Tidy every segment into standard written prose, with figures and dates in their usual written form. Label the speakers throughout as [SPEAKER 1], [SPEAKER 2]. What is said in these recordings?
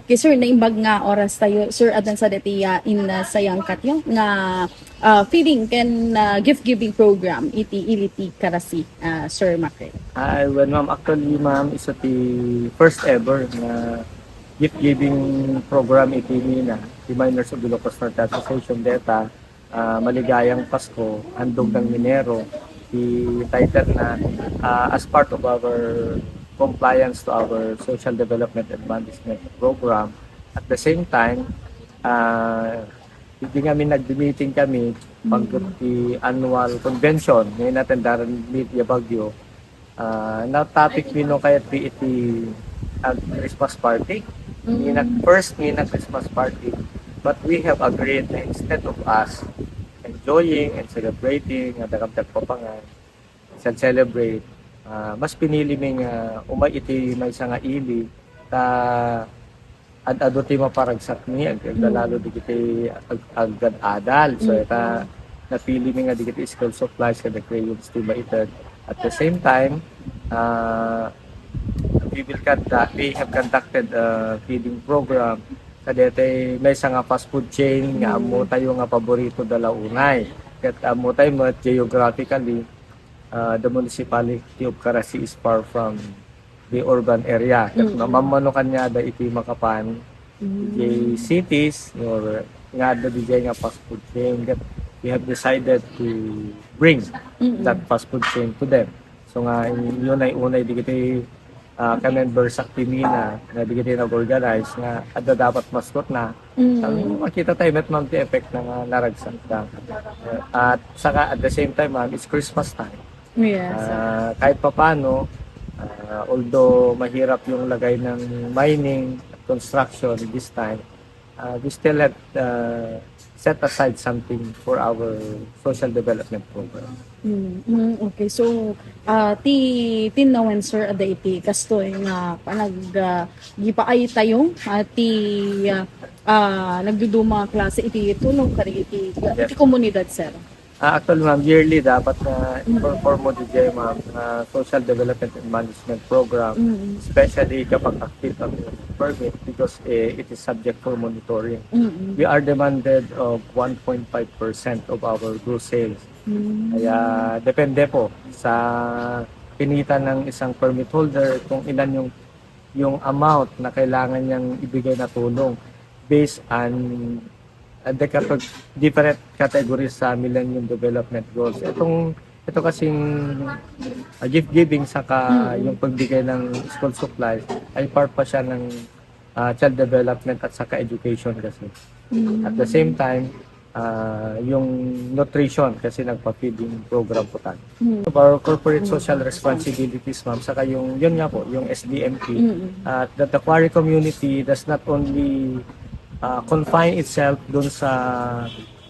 [SPEAKER 1] Kay sir naimbag nga oras tayo sir adan sa detiya in sayang katyo nga feeding can gift giving program iti iliti karasi Sir Macri.
[SPEAKER 2] Well, ma'am, actually, ma'am, isa ti first ever na gift-giving program iti Mina, the Miners of Ilocos Norte Association Deta, Maligayang Pasko, Handog ng Minero, the title na as part of our compliance to our social development and management program. At the same time, hindi kami nag-meeting kami pag the annual convention ngayon natin daran media Baguio. Na topic nino kaya iti Christmas party. First ni Christmas party. But we have agreed na instead of us enjoying and celebrating at dagamdag papangan and celebrate, mas pinili ming umay iti may nga ili ta ado ti maparagsak ni lalo digiti agad adal. So ita napili mi nga digiti school supplies kada crayons ti maited. At the same time, we have conducted a feeding program kadete may nga fast food chain nga amo tayo nga paborito dala unay. Ket amo tayo geographically, the municipality of Karasi is far from the urban area. Ket mamano kanya da iti Makapan, the cities or nga da DJ nga fast food chain. Ket we have decided to bring that fast food chain to them. So nga yun ay unay digiti ka-member sa Timina na digiti nag-organize nga adda dapat maskot na. Makita tayo met ma'am the effect na naragsak ka. At saka at the same time ma'am, it's Christmas time.
[SPEAKER 1] Yes.
[SPEAKER 2] Kahit papano, although mahirap yung lagay ng mining at construction this time, we still have set aside something for our social development program.
[SPEAKER 1] Okay, so tinawen sir ada iti kastoy nga panag gipaay tayo ti nagduduma klase iti tulong kari iti komunidad sir.
[SPEAKER 2] Actually, ma'am, yearly dapat na i-perform mo DJ, ma'am, social development and management program, especially kapag active ang permit because it is subject for monitoring. We are demanded of 1.5% of our gross sales. Kaya depende po sa pinita ng isang permit holder kung ilan yung amount na kailangan niyang ibigay na tulong based on the different categories sa Millennium Development Goals. Ito kasing gift giving saka yung pagbigay ng school supplies ay part pa siya ng child development at saka education kasi. At the same time, yung nutrition kasi nagpa-feeding program po tayo. Our corporate social responsibilities, ma'am, saka yun nga po, yung SDMP, that the quarry community does not only confine itself doon sa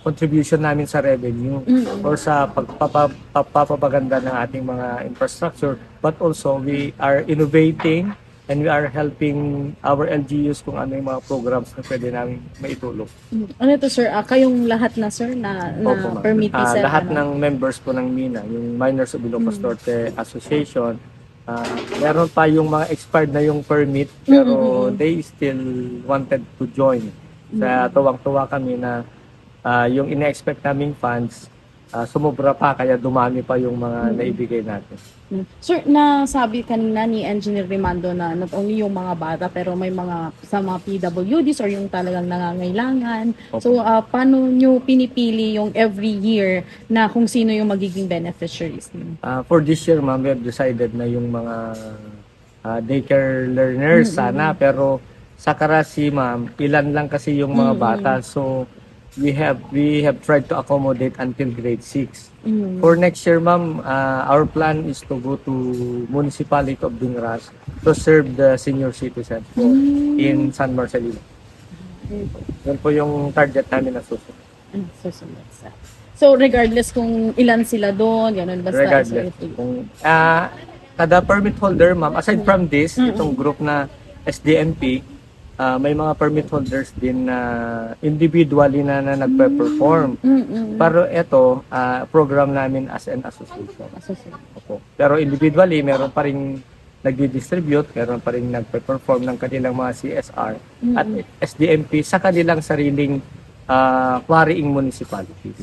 [SPEAKER 2] contribution namin sa revenue or sa pagpapaganda ng ating mga infrastructure, but also we are innovating and we are helping our LGUs kung ano yung mga programs na pwede namin maitulong.
[SPEAKER 1] Ano ito sir, kayong lahat na sir na permittee sir?
[SPEAKER 2] Lahat ng members po ng MINA, yung Miners of Ilocos Norte Association, meron pa yung mga expired na yung permit pero they still wanted to join. Sa tuwang-tuwa kami na yung ina-expect naming funds sumobra pa kaya dumami pa yung mga naibigay natin.
[SPEAKER 1] Sir, nasabi kanina ni Engineer Rimando na not only yung mga bata pero may mga sa mga PWDs or yung talagang nangangailangan.
[SPEAKER 2] Okay.
[SPEAKER 1] So, paano nyo pinipili yung every year na kung sino yung magiging beneficiaries?
[SPEAKER 2] For this year, ma'am, we have decided na yung mga daycare learners sana pero sa Karasi, ma'am, ilan lang kasi yung mga bata. So, we have tried to accommodate until grade 6. For next year, ma'am, our plan is to go to municipality of Dingras to serve the senior citizens in San Marcelino. Yun po yung target namin na susunod.
[SPEAKER 1] So, regardless kung ilan sila doon, ganun basta.
[SPEAKER 2] Regardless. Kung, kada permit holder, ma'am, aside from this, itong group na SDMP, may mga permit holders din na individually na nagpe-perform. Pero ito, program namin as an association. Opo. Pero individually, meron pa rin nag-distribute, meron pa rin nagpe-perform ng kanilang mga CSR at SDMP sa kanilang sariling quarrying municipalities.